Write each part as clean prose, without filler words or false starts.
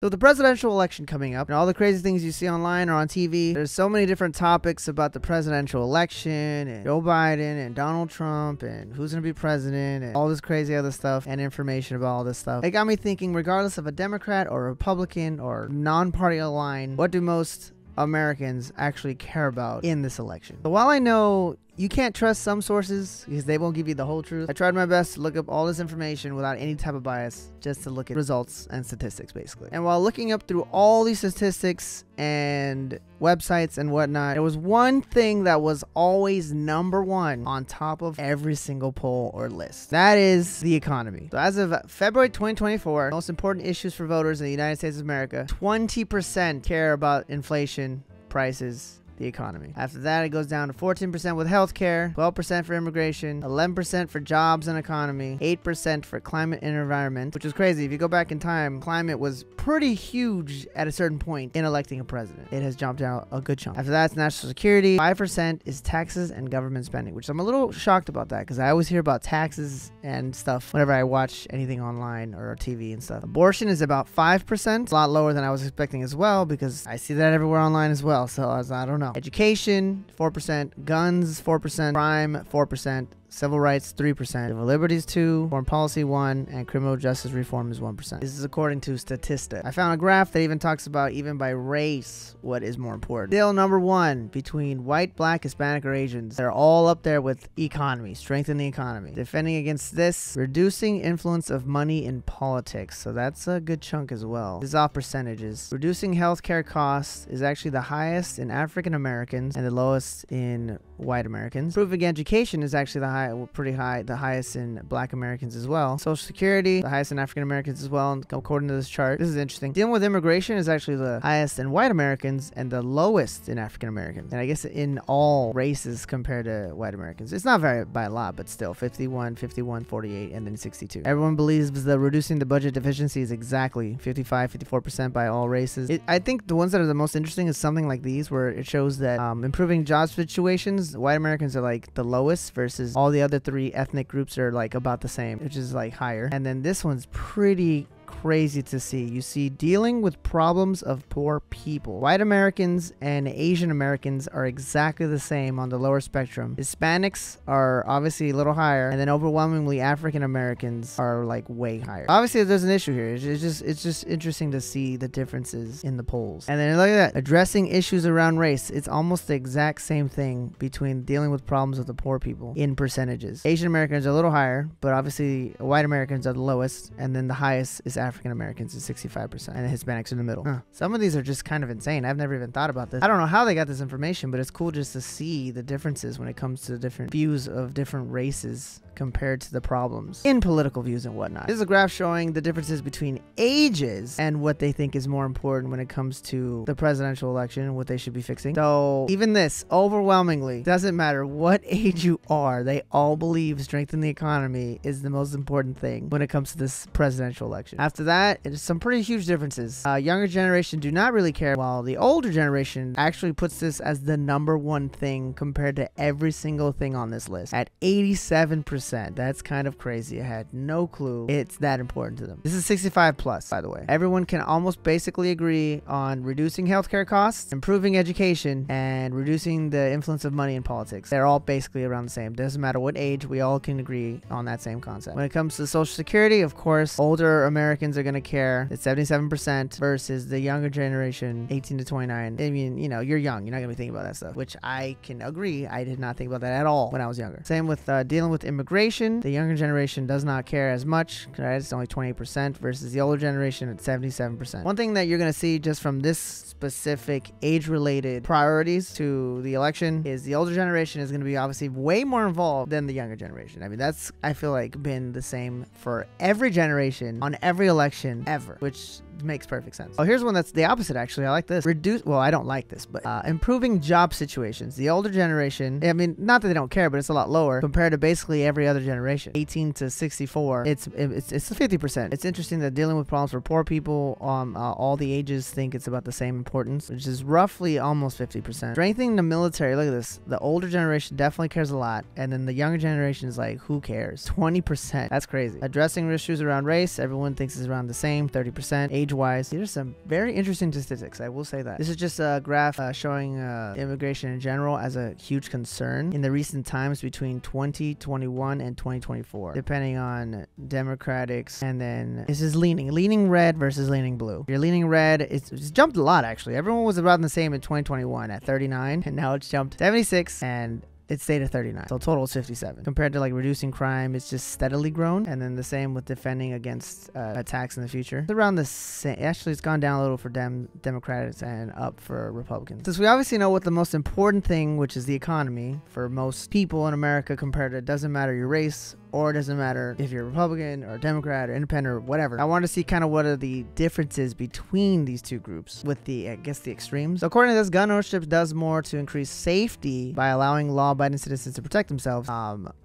So the presidential election coming up and all the crazy things you see online or on TV, there's so many different topics about the presidential election and Joe Biden and Donald Trump and who's going to be president and all this crazy other stuff and information about all this stuff. It got me thinking, regardless of a Democrat or a Republican or non-party aligned, what do most Americans actually care about in this election? So while I know you can't trust some sources because they won't give you the whole truth, I tried my best to look up all this information without any type of bias, just to look at results and statistics basically. And while looking up through all these statistics and websites and whatnot, there was one thing that was always number one on top of every single poll or list. That is the economy. So as of February 2024, most important issues for voters in the United States of America, 20% care about inflation, prices, the economy. After that, it goes down to 14% with healthcare, 12% for immigration, 11% for jobs and economy, 8% for climate and environment, which is crazy. If you go back in time, climate was pretty huge at a certain point in electing a president. It has jumped out a good chunk. After that, it's national security. 5% is taxes and government spending, which I'm a little shocked about that because I always hear about taxes and stuff whenever I watch anything online or TV and stuff. Abortion is about 5%, a lot lower than I was expecting as well because I see that everywhere online as well. So I don't know. Education, 4%. Guns, 4%. Crime, 4%. Civil rights, 3%. Civil liberties, 2%. Foreign policy, 1%. And criminal justice reform is 1%. This is according to Statista. I found a graph that even talks about, even by race, what is more important. Still number one between white, black, Hispanic, or Asians. They're all up there with economy, strengthen the economy. Defending against this, reducing influence of money in politics. So that's a good chunk as well. This is off percentages. Reducing healthcare costs is actually the highest in African Americans and the lowest in white Americans. Improving education is actually pretty high, the highest in black Americans as well. Social Security, the highest in African Americans as well, according to this chart. This is interesting. Dealing with immigration is actually the highest in white Americans and the lowest in African Americans. And I guess in all races compared to white Americans. It's not very by a lot, but still 51, 51, 48, and then 62. Everyone believes that reducing the budget deficiency is exactly 55, 54% by all races. I think the ones that are the most interesting is something like these, where it shows that improving job situations, white Americans are like the lowest versus all the other three ethnic groups are like about the same, which is like higher. And then this one's pretty crazy to see. You see, dealing with problems of poor people. White Americans and Asian Americans are exactly the same on the lower spectrum. Hispanics are obviously a little higher, and then overwhelmingly African Americans are like way higher. Obviously, there's an issue here. It's just interesting to see the differences in the polls. And then look at that, addressing issues around race. It's almost the exact same thing between dealing with problems with the poor people in percentages. Asian Americans are a little higher, but obviously white Americans are the lowest, and then the highest is African Americans is 65%, and the Hispanics in the middle. Some of these are just kind of insane. I've never even thought about this. I don't know how they got this information, but it's cool just to see the differences when it comes to different views of different races compared to the problems in political views and whatnot. This is a graph showing the differences between ages and what they think is more important when it comes to the presidential election and what they should be fixing. So even this, overwhelmingly, doesn't matter what age you are, they all believe strengthening the economy is the most important thing when it comes to this presidential election. After that, it's some pretty huge differences. Younger generation do not really care, while the older generation actually puts this as the number one thing compared to every single thing on this list at 87%. That's kind of crazy. I had no clue it's that important to them. This is 65 plus, by the way. Everyone can almost basically agree on reducing healthcare costs, improving education, and reducing the influence of money in politics. They're all basically around the same. Doesn't matter what age, we all can agree on that same concept. When it comes to Social Security, of course, older Americans are going to care. It's 77% versus the younger generation, 18 to 29. I mean, you know, you're young. You're not going to be thinking about that stuff, which I can agree. I did not think about that at all when I was younger. Same with dealing with immigration. The younger generation does not care as much. Right? It's only 28% versus the older generation at 77%. One thing that you're going to see just from this specific age-related priorities to the election is the older generation is going to be obviously way more involved than the younger generation. I mean, that's, I feel like, been the same for every generation on every election ever, which makes perfect sense. Oh, here's one that's the opposite, actually. I like this. Well, I don't like this, but improving job situations. The older generation, I mean, not that they don't care, but it's a lot lower compared to basically every other generation. 18 to 64, it's 50%. It's interesting that dealing with problems for poor people, all the ages think it's about the same importance, which is roughly almost 50%. Strengthening the military, look at this. The older generation definitely cares a lot, and then the younger generation is like, who cares? 20%. That's crazy. Addressing issues around race, everyone thinks is around the same, 30%. age-wise. These are some very interesting statistics, I will say that. This is just a graph showing immigration in general as a huge concern in the recent times between 2021 and 2024, depending on Democrats. And then this is leaning red versus leaning blue. If you're leaning red, it's jumped a lot, actually. Everyone was about the same in 2021 at 39, and now it's jumped 76, and it stayed at 39. So total is 57. Compared to like reducing crime, it's just steadily grown. And then the same with defending against attacks in the future. It's around the same. Actually, it's gone down a little for Democrats and up for Republicans. Since we obviously know what the most important thing, which is the economy, for most people in America, compared to, it doesn't matter your race, or it doesn't matter if you're Republican or Democrat or independent or whatever. I want to see kind of what are the differences between these two groups with the, I guess, the extremes. So according to this, gun ownership does more to increase safety by allowing law-abiding citizens to protect themselves.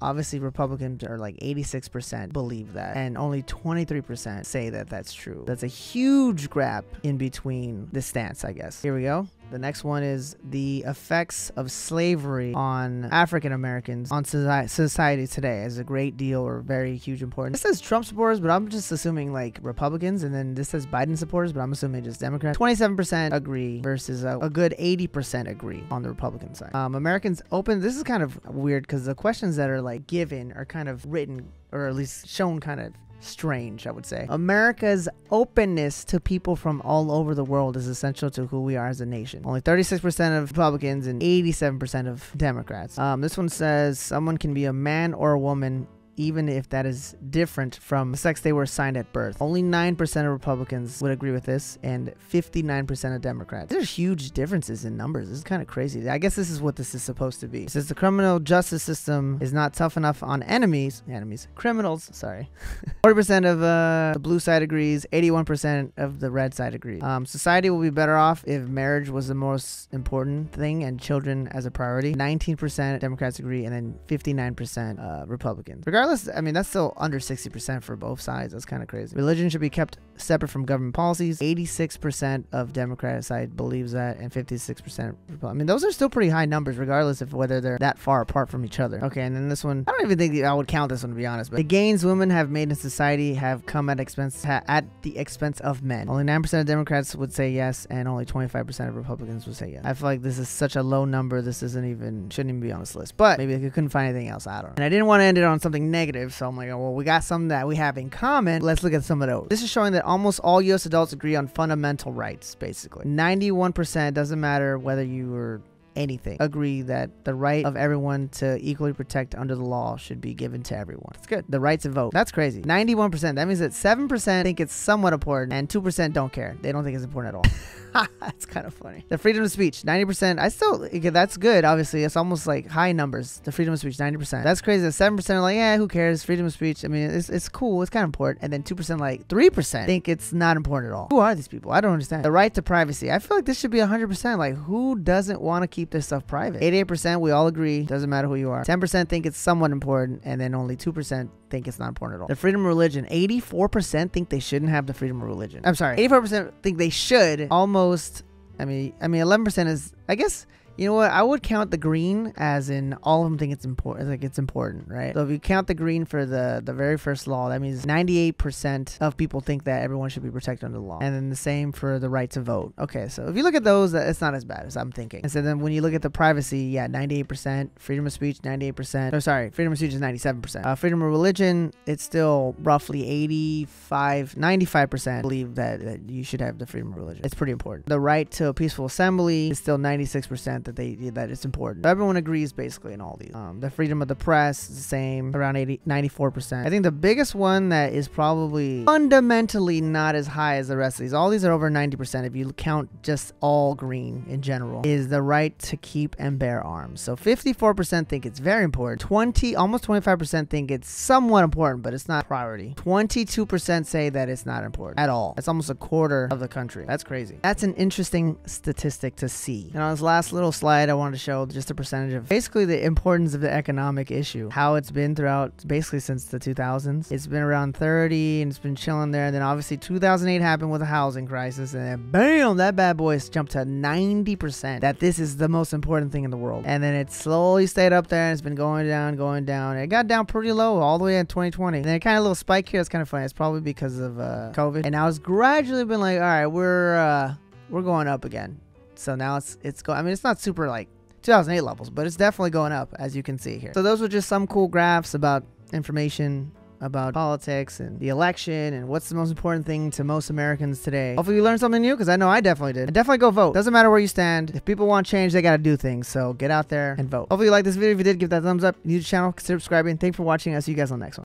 Obviously, Republicans are like 86% believe that, and only 23% say that that's true. That's a huge gap in between the stance, I guess. Here we go. The next one is the effects of slavery on African Americans on society today as a great deal or very huge importance. This says Trump supporters, but I'm just assuming like Republicans, and then this says Biden supporters, but I'm assuming just Democrats. 27% agree versus a good 80% agree on the Republican side. Americans open. This is kind of weird because the questions that are like given are kind of written, or at least shown kind of strange, I would say. America's openness to people from all over the world is essential to who we are as a nation. Only 36% of Republicans and 87% of Democrats. This one says someone can be a man or a woman even if that is different from the sex they were assigned at birth. Only 9% of Republicans would agree with this, and 59% of Democrats. There's huge differences in numbers. This is kind of crazy. I guess this is what this is supposed to be. It says the criminal justice system is not tough enough on criminals, sorry. 40% of the blue side agrees, 81% of the red side agrees. Society will be better off if marriage was the most important thing and children as a priority. 19% Democrats agree, and then 59% Republicans. Regardless, I mean, that's still under 60% for both sides. That's kind of crazy. Religion should be kept separate from government policies. 86% of Democratic side believes that, and 56% Republican. I mean, those are still pretty high numbers, regardless of whether they're that far apart from each other. Okay, and then this one, I don't even think I would count this one, to be honest, but the gains women have made in society have come at the expense of men. Only 9% of Democrats would say yes, and only 25% of Republicans would say yes. I feel like this is such a low number. This shouldn't even be on this list, but maybe they couldn't find anything else. I don't know. And I didn't want to end it on something negative, so I'm like, oh, well, we got something that we have in common. Let's look at some of those. This is showing that almost all U.S. adults agree on fundamental rights, basically. 91%, doesn't matter whether you were anything, agree that the right of everyone to equally protect under the law should be given to everyone. That's good. The right to vote. That's crazy. 91%. That means that 7% think it's somewhat important and 2% don't care. They don't think it's important at all. That's kind of funny. The freedom of speech, 90%. That's good. Obviously, it's almost like high numbers. The freedom of speech, 90%. That's crazy. That 7% are like, yeah, who cares? Freedom of speech. I mean, it's cool. It's kind of important. And then 2%, like 3% think it's not important at all. Who are these people? I don't understand. The right to privacy. I feel like this should be 100%. Like, who doesn't want to keep this stuff private? 88%, we all agree. Doesn't matter who you are. 10% think it's somewhat important, and then only 2% think it's not important at all. The freedom of religion. 84% think they shouldn't have the freedom of religion. I'm sorry. 84% think they should. Almost. I mean, 11% is, I guess. You know what? I would count the green as in all of them think it's important. Like, it's important, right? So if you count the green for the very first law, that means 98% of people think that everyone should be protected under the law. And then the same for the right to vote. Okay, so if you look at those, it's not as bad as I'm thinking. And so then when you look at the privacy, yeah, 98%. Freedom of speech, 98%. Oh, sorry. Freedom of speech is 97%. Freedom of religion, it's still roughly 95% believe that you should have the freedom of religion. It's pretty important. The right to a peaceful assembly is still 96%. That it's important. So everyone agrees basically in all these. The freedom of the press is the same, around 94%. I think the biggest one that is probably fundamentally not as high as the rest of these, all these are over 90% if you count just all green in general, is the right to keep and bear arms. So 54% think it's very important. Almost 25% think it's somewhat important, but it's not a priority. 22% say that it's not important at all. That's almost a quarter of the country. That's crazy. That's an interesting statistic to see. And on this last little slide I wanted to show just a percentage of basically the importance of the economic issue, how it's been throughout basically since the 2000s. It's been around 30 and it's been chilling there. And then obviously 2008 happened with a housing crisis, and then bam, that bad boy jumped to 90%, that this is the most important thing in the world. And then it slowly stayed up there, and it's been going down, going down. It got down pretty low all the way in 2020. And then it kind of a little spike here. It's kind of funny. It's probably because of COVID. And now it's gradually been like, all right, we're going up again. So now it's going. I mean, it's not super like 2008 levels, but it's definitely going up, as you can see here. So those were just some cool graphs about information about politics and the election and what's the most important thing to most Americans today. Hopefully you learned something new, because I know I definitely did. And definitely go vote. Doesn't matter where you stand. If people want change, they gotta do things. So get out there and vote. Hopefully you liked this video. If you did, give that a thumbs up. New to the channel, consider subscribing. Thanks for watching. I'll see you guys on the next one.